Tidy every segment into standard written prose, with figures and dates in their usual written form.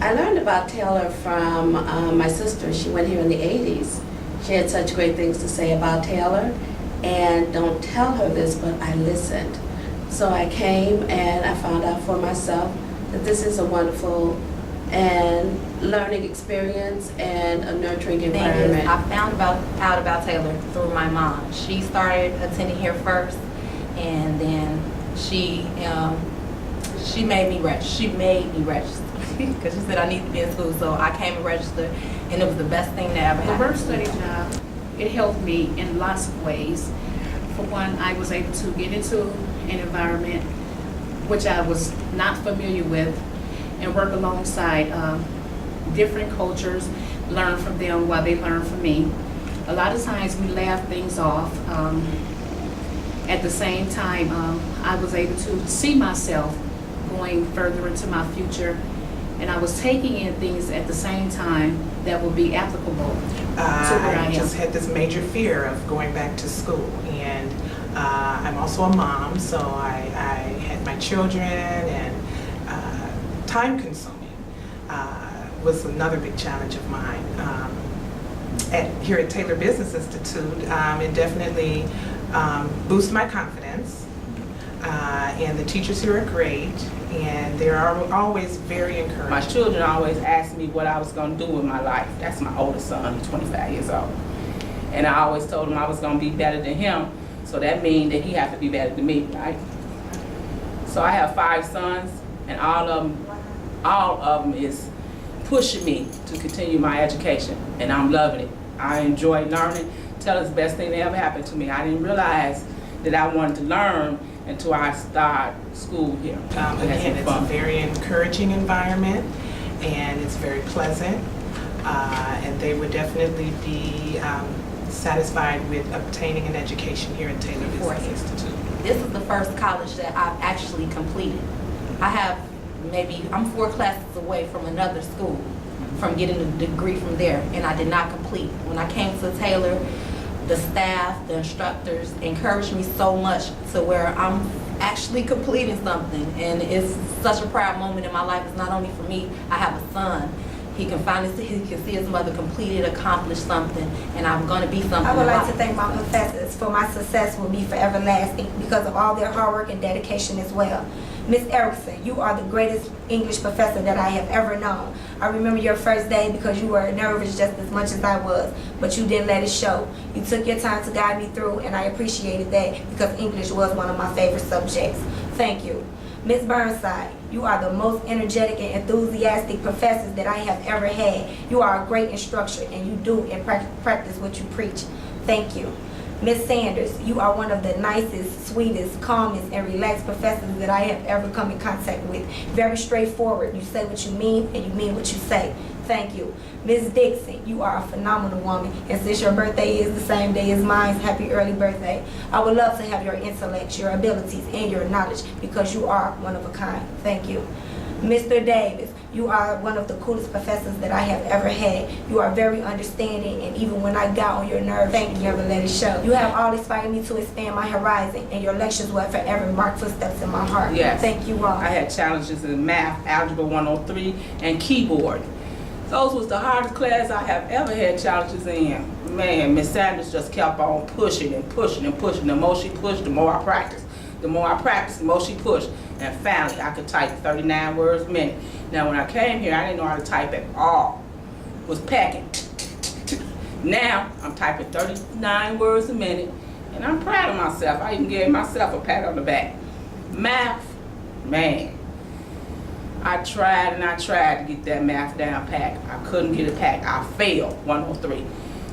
I learned about Taylor from my sister. She went here in the 80s. She had such great things to say about Taylor. And don't tell her this, but I listened. So I came and I found out for myself that this is a wonderful and learning experience and a nurturing environment. I found out about Taylor through my mom. She started attending here first, and then she made me register. She made me register because she said I need to be in school. So I came and registered, and it was the best thing that ever happened. The work study job, it helped me in lots of ways. For one, I was able to get into an environment which I was not familiar with and work alongside different cultures, learn from them while they learn from me. A lot of times we laugh things off. At the same time, I was able to see myself going further into my future, and I was taking in things at the same time that will be applicable to where I am. I just had this major fear of going back to school, and I'm also a mom, so I had my children, and time consuming was another big challenge of mine. Here at Taylor Business Institute, it definitely boosted my confidence, and the teachers here are great, and they are always very encouraging. My children always asked me what I was going to do with my life. That's my oldest son, he's 25 years old. And I always told him I was going to be better than him, so that means that he has to be better than me, right? So I have 5 sons, and all of them is pushing me to continue my education, and I'm loving it. I enjoy learning. Tell us the best thing that ever happened to me. I didn't realize that I wanted to learn until I started school here. Again, it's a very encouraging environment, and it's very pleasant, and they would definitely be satisfied with obtaining an education here at Taylor Business Institute. This is the first college that I've actually completed. I'm 4 classes away from another school, from getting a degree from there, and I did not complete. When I came to Taylor, the staff, the instructors encouraged me so much to where I'm actually completing something, and it's such a proud moment in my life. It's not only for me. I have a son. He can see his mother completed, accomplished something, and I'm going to be something. I would like to thank my professors for my success will be forever lasting because of all their hard work and dedication as well. Ms. Erickson, you are the greatest English professor that I have ever known. I remember your first day because you were nervous just as much as I was, but you didn't let it show. You took your time to guide me through, and I appreciated that because English was one of my favorite subjects. Thank you. Ms. Burnside, you are the most energetic and enthusiastic professors that I have ever had. You are a great instructor, and you do and practice what you preach. Thank you. Ms. Sanders, you are one of the nicest, sweetest, calmest, and relaxed professors that I have ever come in contact with. Very straightforward. You say what you mean, and you mean what you say. Thank you. Ms. Dixon, you are a phenomenal woman, and since your birthday is the same day as mine, happy early birthday. I would love to have your intellect, your abilities, and your knowledge because you are one of a kind. Thank you. Mr. Davis, you are one of the coolest professors that I have ever had. You are very understanding, and even when I got on your nerves, you never let it show. You have all inspired me to expand my horizon, and your lectures will forever mark footsteps in my heart. Yes. Thank you all. I had challenges in math, algebra 103, and keyboard. Those was the hardest class I have ever had challenges in. Man, Miss Sanders just kept on pushing and pushing and pushing. The more she pushed, the more I practiced. The more I practiced, the more she pushed. And finally, I could type 39 words a minute. Now, when I came here, I didn't know how to type at all. Was packing. Now, I'm typing 39 words a minute, and I'm proud of myself. I even gave myself a pat on the back. Math, man. I tried and I tried to get that math down packed. I couldn't get it packed. I failed 103.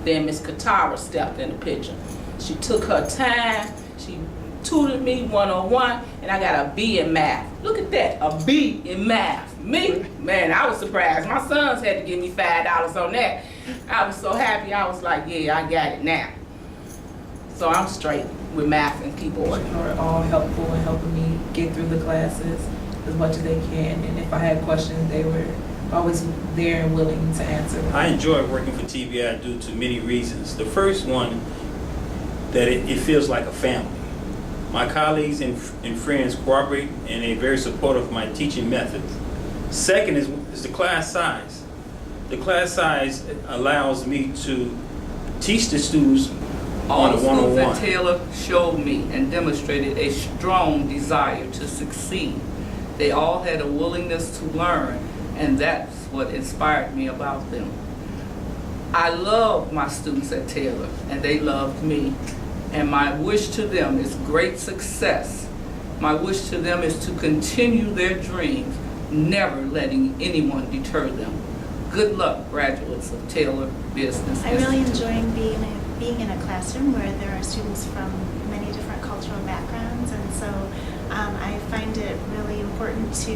Then Miss Katara stepped in the picture. She took her time. She tutored me 101, and I got a B in math. Look at that, a B in math. Me? Man, I was surprised. My sons had to give me $5 on that. I was so happy. I was like, yeah, I got it now. So I'm straight with math and keyboard. They were all helpful in helping me get through the classes as much as they can, and if I had questions, they were always there and willing to answer them. I enjoy working for TBI due to many reasons. The first one, that it feels like a family. My colleagues and friends cooperate, and they're very supportive of my teaching methods. Second is the class size. The class size allows me to teach the students All on the a schools at one-on-one. Taylor showed me and demonstrated a strong desire to succeed. They all had a willingness to learn, and that's what inspired me about them. I love my students at Taylor, and they loved me. And my wish to them is great success. My wish to them is to continue their dreams, never letting anyone deter them. Good luck, graduates of Taylor Business I really Institute. enjoy being in a classroom where there are students from many different cultural backgrounds, and so I find it really important to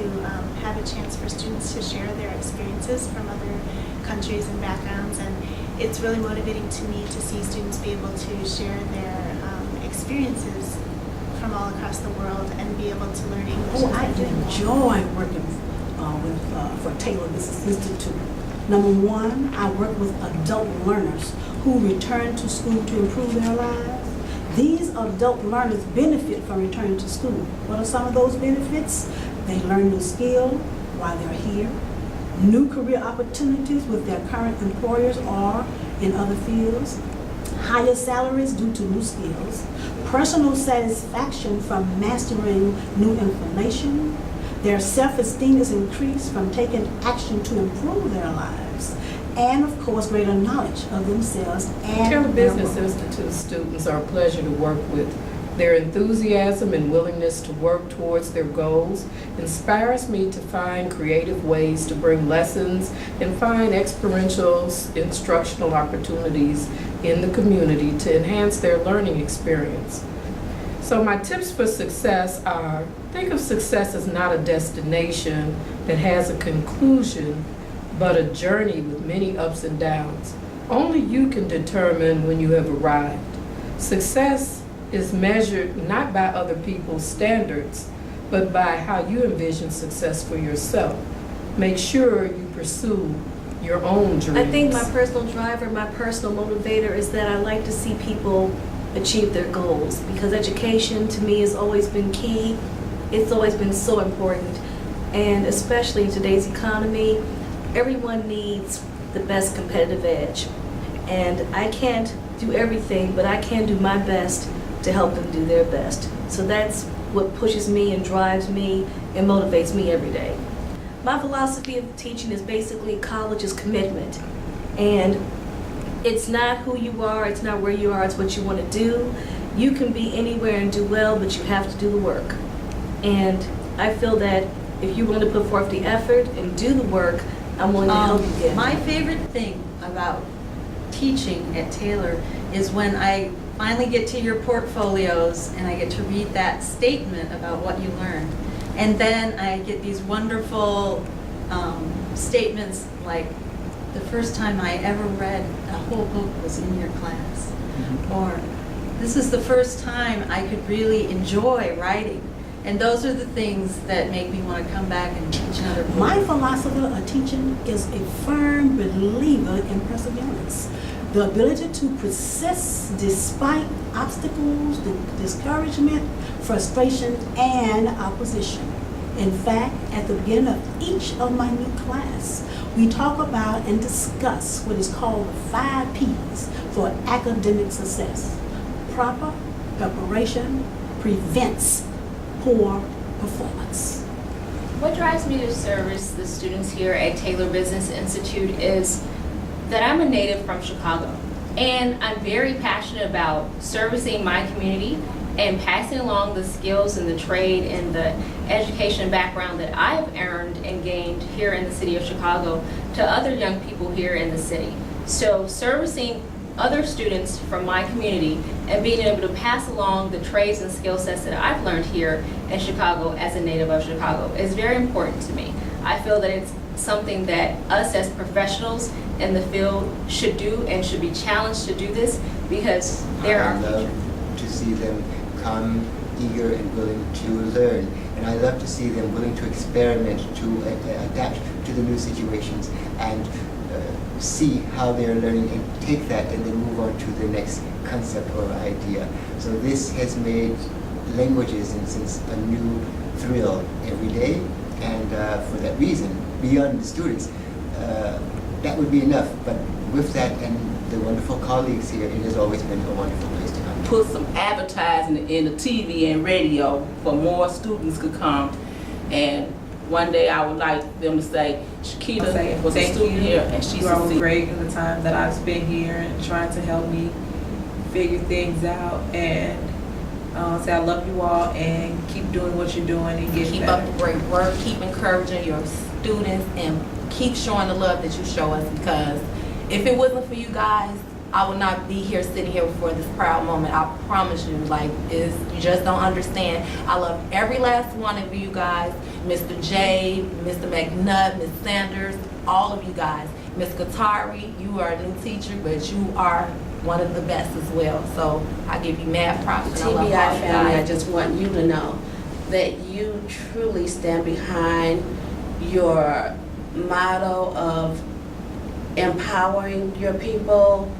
have a chance for students to share their experiences from other countries and backgrounds, and it's really motivating to me to see students be able to share their experiences from all across the world and be able to learn English. Oh, as I they're doing that. enjoy working for Taylor Business Institute. Number one, I work with adult learners who return to school to improve their lives. These adult learners benefit from returning to school. What are some of those benefits? They learn new skills while they're here, new career opportunities with their current employers or in other fields, higher salaries due to new skills, personal satisfaction from mastering new information. Their self-esteem is increased from taking action to improve their lives, and of course, greater knowledge of themselves and Taylor their Business work. Institute students are a pleasure to work with. Their enthusiasm and willingness to work towards their goals inspires me to find creative ways to bring lessons and find experiential instructional opportunities in the community to enhance their learning experience. So my tips for success are, think of success as not a destination that has a conclusion, but a journey with many ups and downs. Only you can determine when you have arrived. Success is measured not by other people's standards, but by how you envision success for yourself. Make sure you pursue your own dreams. I think my personal driver, my personal motivator is that I like to see people achieve their goals, because education to me has always been key. It's always been so important, and especially in today's economy, everyone needs the best competitive edge. And I can't do everything, but I can do my best to help them do their best. So that's what pushes me and drives me and motivates me every day. My philosophy of teaching is basically college is commitment. And it's not who you are, it's not where you are, it's what you want to do. You can be anywhere and do well, but you have to do the work. And I feel that if you want to put forth the effort and do the work, I'm willing to help you get My there. favorite thing about teaching at Taylor is when I finally get to your portfolios and I get to read that statement about what you learned. And then I get these wonderful statements like, the first time I ever read a whole book was in your class. Or, this is the first time I could really enjoy writing. And those are the things that make me want to come back and teach another book. My philosophy of teaching is a firm believer in perseverance. The ability to persist despite obstacles, discouragement, frustration, and opposition. In fact, at the beginning of each of my new class, we talk about and discuss what is called the 5 P's for academic success. Proper preparation prevents poor performance. What drives me to service the students here at Taylor Business Institute is that I'm a native from Chicago, and I'm very passionate about servicing my community and passing along the skills and the trade and the education background that I've earned and gained here in the city of Chicago to other young people here in the city. So servicing other students from my community and being able to pass along the trades and skill sets that I've learned here in Chicago as a native of Chicago is very important to me. I feel that it's something that us as professionals in the field should do and should be challenged to do this, because there are love to see them come eager and willing to learn, and I love to see them willing to experiment, to adapt to the new situations, and see how they're learning and take that and then move on to the next concept or idea. So this has made languages, in a sense, a new thrill every day, And for that reason, beyond the students, that would be enough. But with that and the wonderful colleagues here, it has always been a wonderful place to come. Put some advertising in the TV and radio for more students could come. And one day I would like them to say, Shakita was a student here and she You all were succeeded. great in the time that I've spent here and trying to help me figure things out. And say I love you all and keep doing what you're doing and get Keep better. up the great work, keep encouraging your students, and keep showing the love that you show us, because if it wasn't for you guys, I would not be here sitting here for this proud moment. I promise you, you just don't understand. I love every last one of you guys, Mr. J, Mr. McNutt, Ms. Sanders, all of you guys. Ms. Katari, you are a new teacher, but you are one of the best as well. So I give you mad props. And I love all TBI you family, I guys. just want you to know that you truly stand behind your motto of empowering your people,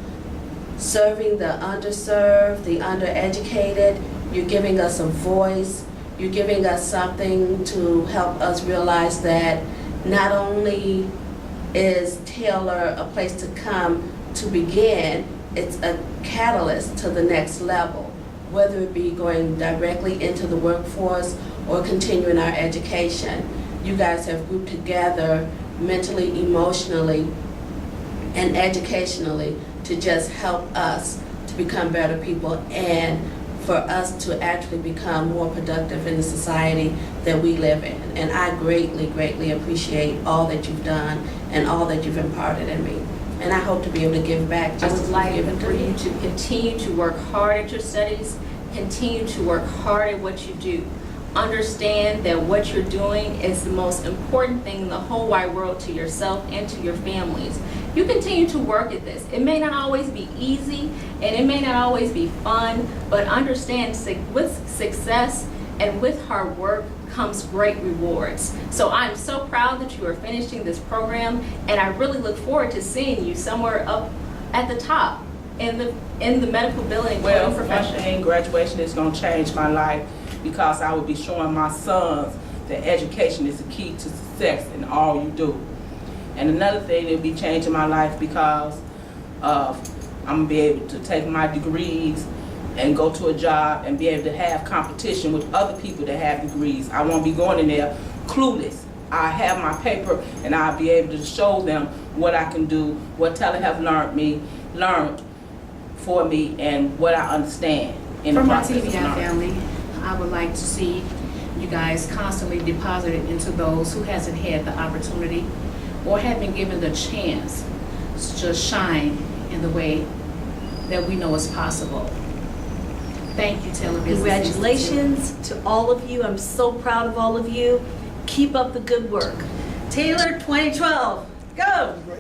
serving the underserved, the undereducated. You're giving us a voice. You're giving us something to help us realize that not only is Taylor a place to come to begin, it's a catalyst to the next level, whether it be going directly into the workforce or continuing our education. You guys have grouped together mentally, emotionally, and educationally to just help us to become better people and for us to actually become more productive in the society that we live in. And I greatly, greatly appreciate all that you've done and all that you've imparted in me. And I hope to be able to give back I just would as like you've given for to you me. to continue to work hard at your studies, continue to work hard at what you do. Understand that what you're doing is the most important thing in the whole wide world to yourself and to your families. You continue to work at this. It may not always be easy and it may not always be fun, but understand with success and with hard work comes great rewards. So I'm so proud that you are finishing this program, and I really look forward to seeing you somewhere up at the top in the medical billing and Well, coding profession. profession graduation is going to change my life because I will be showing my sons that education is the key to success in all you do. And another thing, it'll be changing my life because I'm going to be able to take my degrees and go to a job and be able to have competition with other people that have degrees. I won't be going in there clueless. I have my paper and I'll be able to show them what I can do, what Taylor have learned for me, and what I understand in the From our process of TBI learning. family, I would like to see you guys constantly deposited into those who hasn't had the opportunity or have been given the chance to just shine in the way that we know is possible. Thank you, Taylor Business Institute. Congratulations to all of you. I'm so proud of all of you. Keep up the good work. Taylor 2012, go!